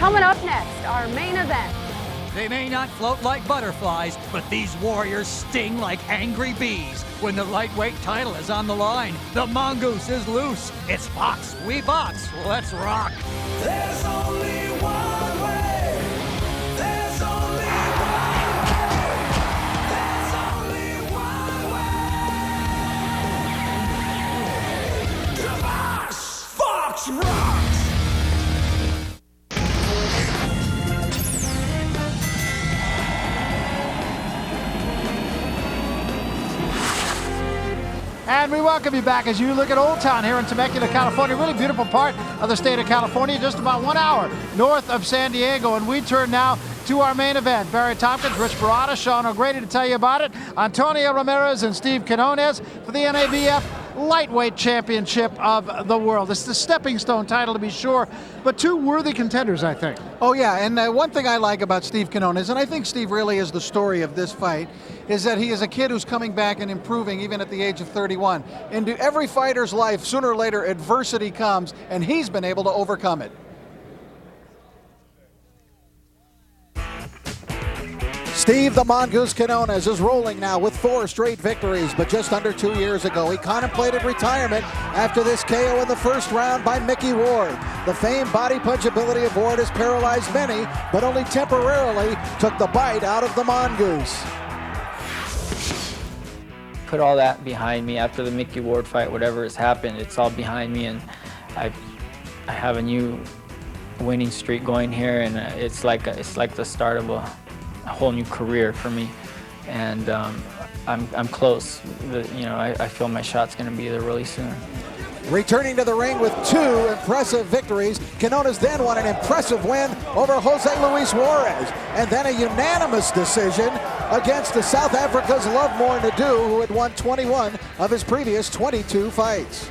Coming up next, our main event. They may not float like butterflies, but these warriors sting like angry bees. When the lightweight title is on the line, the mongoose is loose. It's box, we box, let's rock. There's only one way. There's only one way. There's only one way. To box, Fox rocks. And we welcome you back as you look at Old Town here in Temecula, California. Really beautiful part of the state of California, just about 1 hour north of San Diego. And we turn now to our main event. Barry Tompkins, Rich Barada, Sean O'Grady to tell you about it. Antonio Ramirez and Steve Quinonez for the NABF Lightweight Championship of the World. It's the stepping stone title, to be sure, but two worthy contenders, I think. Oh, yeah, and one thing I like about Steve Quinonez, and I think Steve really is the story of this fight, is that he is a kid who's coming back and improving even at the age of 31. Into every fighter's life, sooner or later, adversity comes, and he's been able to overcome it. Steve the Mongoose Quinonez is rolling now with 4 straight victories, but just under 2 years ago, he contemplated retirement after this KO in the first round by Mickey Ward. The famed body punchability of Ward has paralyzed many, but only temporarily took the bite out of the Mongoose. Put all that behind me after the Mickey Ward fight. Whatever has happened, it's all behind me, and I have a new winning streak going here, and it's like the start of a whole new career for me, and I'm close. I feel my shot's going to be there really soon. Returning to the ring with 2 impressive victories, Quinonez then won an impressive win over Jose Luis Juarez, and then a unanimous decision against the South Africa's Lovemore Nadeau, who had won 21 of his previous 22 fights.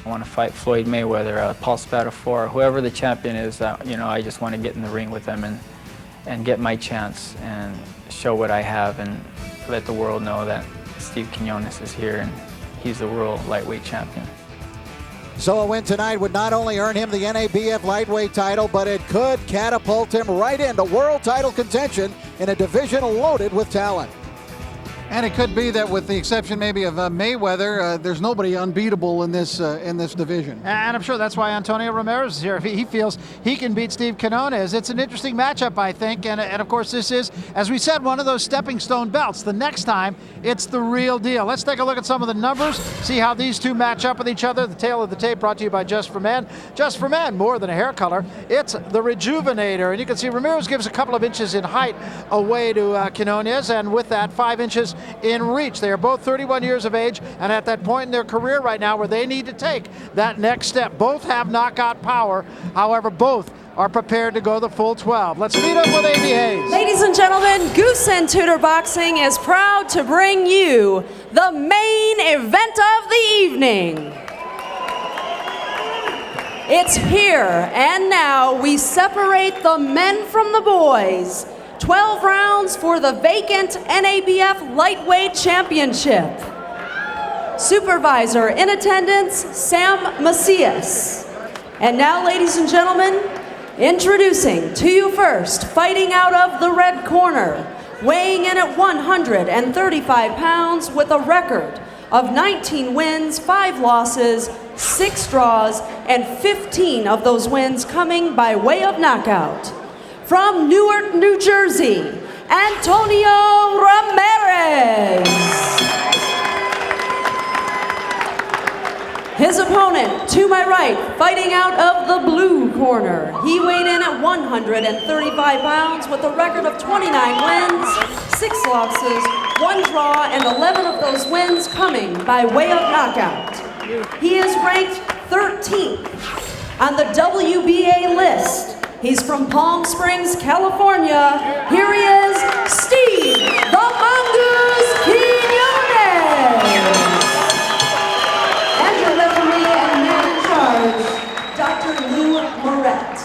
I want to fight Floyd Mayweather, Paul Spadafora, whoever the champion is. I just want to get in the ring with them and get my chance and show what I have and let the world know that Steve Quinonez is here and he's the world lightweight champion. So a win tonight would not only earn him the NABF lightweight title, but it could catapult him right into world title contention in a division loaded with talent. And it could be that, with the exception maybe of Mayweather, there's nobody unbeatable in this division. And I'm sure that's why Antonio Ramirez is here. If he feels he can beat Steve Quinonez. It's an interesting matchup, I think. And of course, this is, as we said, one of those stepping stone belts. The next time, it's the real deal. Let's take a look at some of the numbers, see how these two match up with each other. The tail of the tape brought to you by Just for Men. Just for Men, more than a hair color. It's the Rejuvenator. And you can see Ramirez gives a couple of inches in height away to Quinonez, and with that, 5 inches in reach. They are both 31 years of age and at that point in their career right now where they need to take that next step. Both have knockout power. However, both are prepared to go the full 12. Let's meet up with A.B. Hayes. Ladies and gentlemen, Goose and Tudor Boxing is proud to bring you the main event of the evening. It's here and now. We separate the men from the boys. 12 rounds for the vacant NABF Lightweight Championship. Supervisor in attendance, Sam Macias. And now, ladies and gentlemen, introducing to you first, fighting out of the red corner, weighing in at 135 pounds with a record of 19 wins, 5 losses, 6 draws, and 15 of those wins coming by way of knockout. From Newark, New Jersey, Antonio Ramirez. His opponent, to my right, fighting out of the blue corner. He weighed in at 135 pounds with a record of 29 wins, 6 losses, 1 draw, and 11 of those wins coming by way of knockout. He is ranked 13th on the WBA list. He's from Palm Springs, California. Here he is, Steve the Mongoose Quinonez. And your referee and man in charge, Dr. Lou Moret.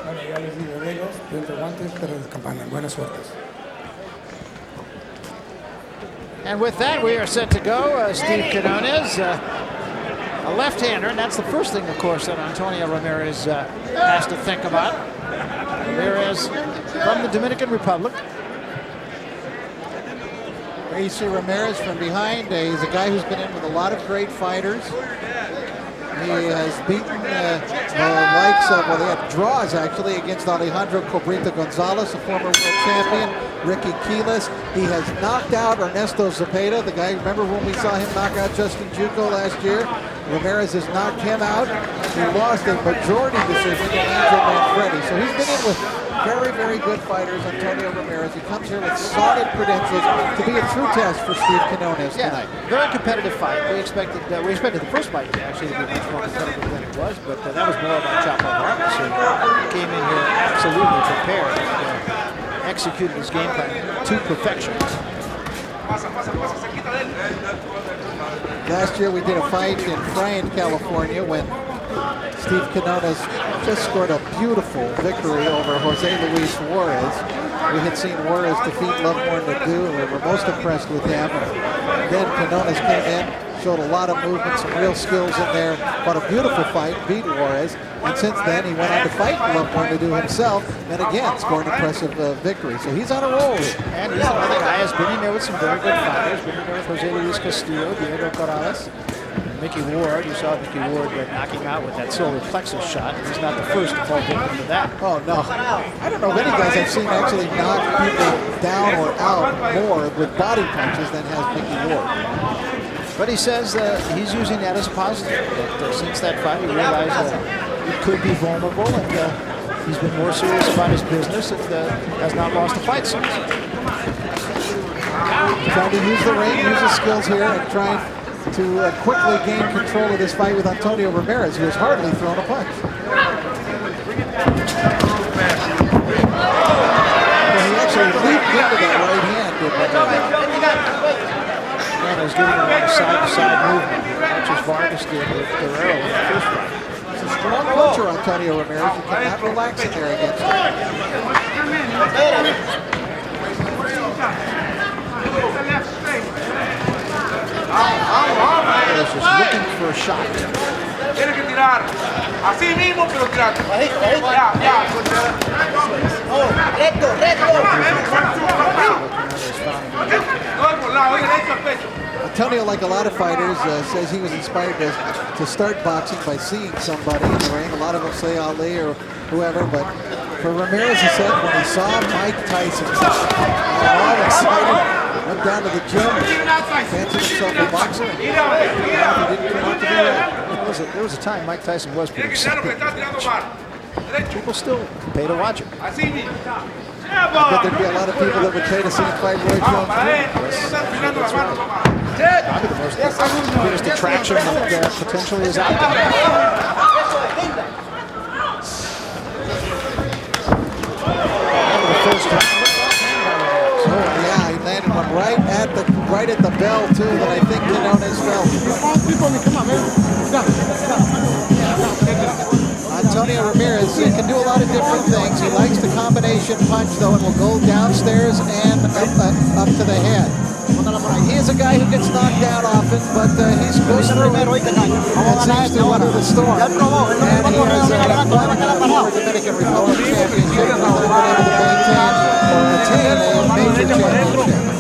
Bueno, ya les digo, velos, dentro guantes, pero de campana. Buenas suertes. And with that, we are set to go. Steve Quinonez, left-hander, and that's the first thing, of course, that Antonio Ramirez has to think about. Ramirez from the Dominican Republic. There you see Ramirez from behind. He's a guy who's been in with a lot of great fighters. He has beaten the likes of, well, they had draws actually against Alejandro Cobrita Gonzalez, a former world champion, Ricky Quiles. He has knocked out Ernesto Zepeda, the guy, remember when we saw him knock out Justin Juco last year? Ramirez has knocked him out. He lost a majority decision to Angel Manfredi. So he's been in with very, very good fighters, Antonio Ramirez. He comes here with solid credentials to be a true test for Steve Quinonez tonight. Very competitive fight. We expected the first fight actually to be much more competitive than it was, but that was more about Chapo Vargas, who came in here absolutely prepared and executed his game plan to perfection. Last year we did a fight in Bryan, California, when Steve Quinonez just scored a beautiful victory over Jose Luis Juarez. We had seen Juarez defeat Lovemore Nadu, and we were most impressed with him. And then Quinonez came in, showed a lot of movement, some real skills in there, fought a beautiful fight, beat Juarez, and since then he went on to fight Lovemore Nadu himself, and again scored an impressive victory. So he's on a roll here. And he's another guy who's been in there with some very good fighters, been in there with Jose Luis Castillo, Diego Corrales, Mickey Ward. You saw Mickey Ward knock him out with that solar plexus shot. He's not the first to fall victim to that. Oh, no. I don't know of any guys I've seen actually knock people down or out more with body punches than has Mickey Ward. But he says he's using that as a positive. That, since that fight, he realized that he could be vulnerable, and he's been more serious about his business and has not lost a fight since. Trying to use the ring, use his skills here, and trying to quickly gain control of this fight with Antonio Ramirez, who has hardly thrown a punch. And he actually leaped into that right hand. Ramirez getting a lot of side-to-side movement, much as Vargas did with Guerrero in the first fight. He's a strong puncher, Antonio Ramirez. You cannot relax in there against him. Ramirez is looking for a shot. Tiene que tirar. Así mismo, pero tirar. Ya. Recto. Antonio, like a lot of fighters, says he was inspired to start boxing by seeing somebody in the ring. A lot of them say Ali or whoever, but for Ramirez, he said when he saw Mike Tyson, all excited, went down to the gym, fancied himself a boxer. He didn't turn out to be that. There was a time Mike Tyson was pretty excited. People still pay to watch him. I bet there'd be a lot of people that would pay to see him fight Roy Jones. Probably the biggest attraction that potentially is out there. Yeah, he landed one right at the bell too, that I think Quinonez felt. Antonio Ramirez can do a lot of different things. He likes the combination punch though, and will go downstairs and up to the head. He is a guy who gets knocked down often, but he's goes through it and seems to weather the storm. And he has won the Dominican Republic Championship, and he's been able to maintain or attain a major championship.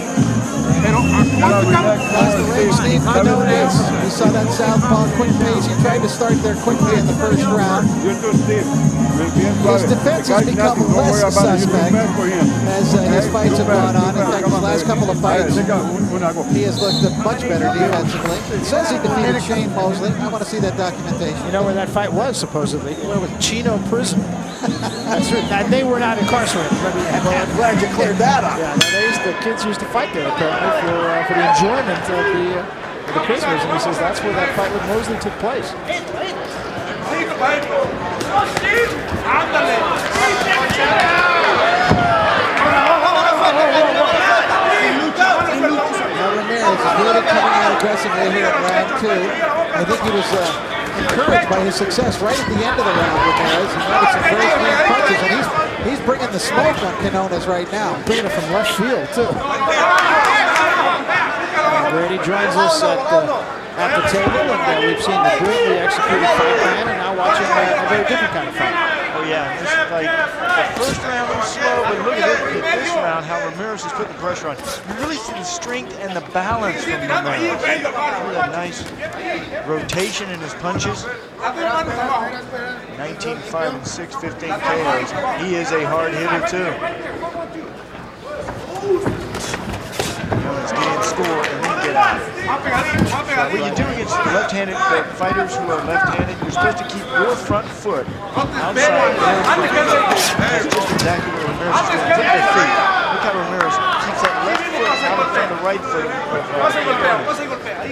Steve Quinonez, we saw that southpaw quick pace. He tried to start there quickly in the first round. His defense has become less suspect as his fights have gone on. In fact, his last couple of fights, he has looked much better defensively. It says he defeated Shane Mosley. I want to see that documentation. You know where that fight was, supposedly? Where was Chino Prison? That's right. They were not incarcerated. Well, I'm glad you cleared that up. Yeah, the kids used to fight there, apparently, for the enjoyment of the prisoners. And he says that's where that fight with Mosley took place. Now Ramirez is really coming out aggressively here in round two. I think he was encouraged by his success right at the end of the round. Ramirez, he landed some very clean punches, and he's bringing the smoke on Quinonez right now. Bringing it from left field too. Brady joins us at at the table, and we've seen the brilliantly executed fight plan, and now watching a very different kind of fight. Oh yeah, this is like the first round was slow, but look at this round, how Ramirez is putting the pressure on. You really see the strength and the balance from Ramirez. Look at that nice rotation in his punches. 19, 5, and 6, 15 KOs. He is a hard hitter too. Let's get in, score, and then get out. What you do against left-handed fighters who are left-handed, you're supposed to keep your front foot outside their foot. That's just exactly what Ramirez is doing. Look at their feet. Look how Ramirez keeps that left foot out in front of the right foot.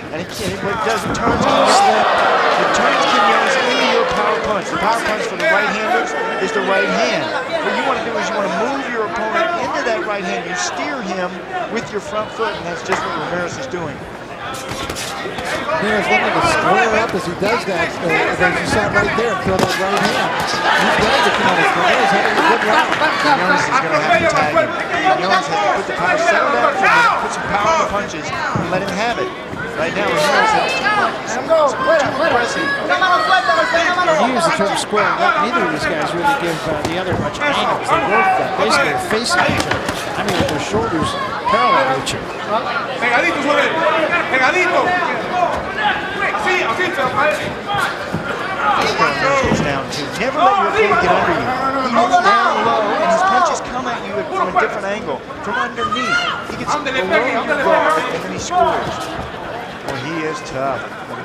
And what it does, it turns it turns Quinonez into your power punch. The power punch for the right-handers is the right hand. What you want to do is you want to move your opponent into that right hand. You steer him with your front foot, and that's just what Ramirez is doing. Ramirez looking to square up as he does that, as you saw right there, and throw that right hand. He's getting to Quinonez. Ramirez having a good round. Quinonez is going to have to tag him. Quinonez has to put the power, settle down for a minute, put some power in the punches, and let him have it. Right now, Ramirez has too aggressive. When you use the term squaring up, neither of these guys really give the other much angles. They both basically are facing each other. I mean, with their shoulders parallel to each other. Pegadito sobre él. Pegadito. Sí, así se lo cae. Goes down too. Never let your opponent get under you. He moves down low, and his punches come at you from a different angle, from underneath. He gets below your guard, and then he scores. Well, he is tough.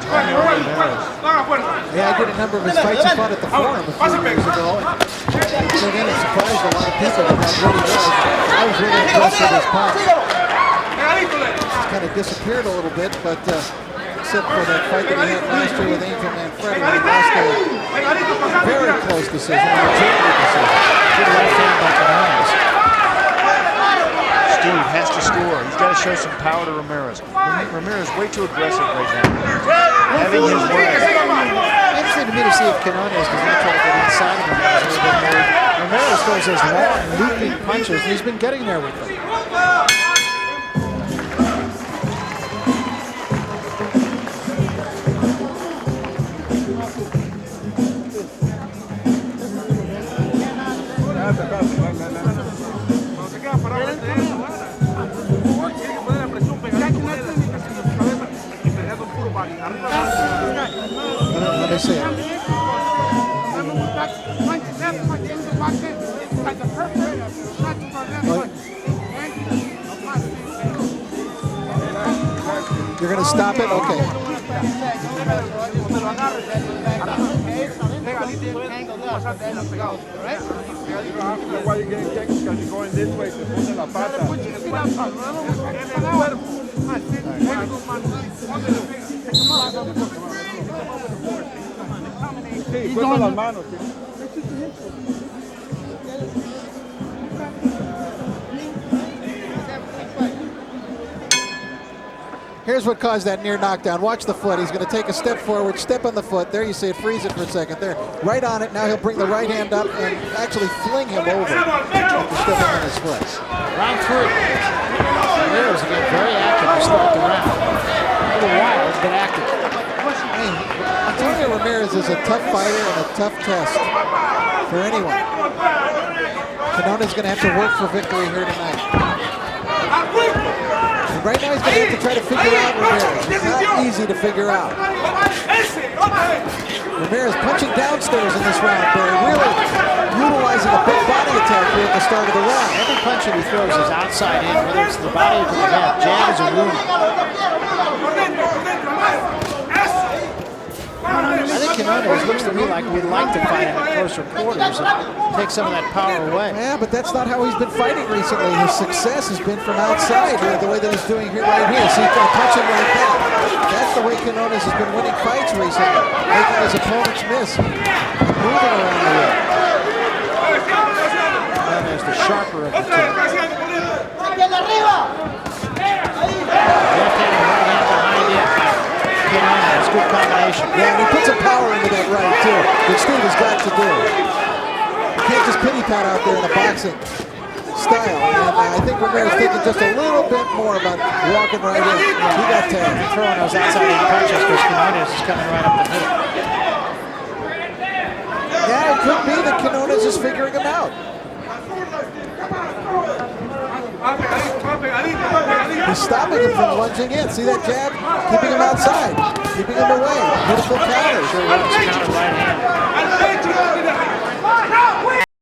Ramirez. Yeah, I did a number of his fights he fought at the Forum a few years ago. And so then it surprised a lot of people about what he was. I was really impressed with his punch. He's kind of disappeared a little bit, but except for that fight that he had last year with Angel Manfredi, he lost a very close decision, a majority decision. Good left hand by Quinonez. Steve has to score. He's got to show some power to Ramirez. Ramirez way too aggressive right now. Having his way. Interesting to me to see if Quinonez does not try to get inside of Ramirez a little bit more. Ramirez throws those long, looping punches, and he's been getting there with them. Let me see it. You're going to stop it? Okay. Why you getting kicked? Because you're going this way, te puse la pata. Sí, suelta las manos. Here's what caused that near knockdown. Watch the foot. He's going to take a step forward, step on the foot. There you see it, freeze it for a second. There, right on it. Now he'll bring the right hand up and actually fling him over after stepping on his foot. Round 3. Ramirez again very active to start the round. A little wild, but active. Antonio Ramirez is a tough fighter and a tough test for anyone. Quinonez is going to have to work for victory here tonight. And right now he's going to have to try to figure out Ramirez. It's not easy to figure out. Ramirez punching downstairs in this round, Barry, really utilizing a big body attack here at the start of the round. Every punch that he throws is outside in, whether it's the body or the head. Jabs or wounds. I think Quinonez looks to me like we'd like to fight him at closer quarters and take some of that power away. Yeah, but that's not how he's been fighting recently. His success has been from outside, the way that he's doing here right here. See, he's going to punch him like that. That's the way Quinonez has been winning fights recently, making his opponents miss, moving around the ring. Quinonez, the sharper of the two. Left-handed right hand behind him. Quinonez, good combination. Yeah, and he puts some power into that right, too, which Steve has got to do. You can't just pity-pat out there in a boxing style. And I think Ramirez thinking just a little bit more about walking right in. He got tagged. Throwing those outside punches because Quinonez is coming right up the middle. Yeah, it could be that Quinonez is figuring him out. He's stopping him from lunging in. See that jab? Keeping him outside. Keeping him away. Beautiful counters. Sure runs counter right hand.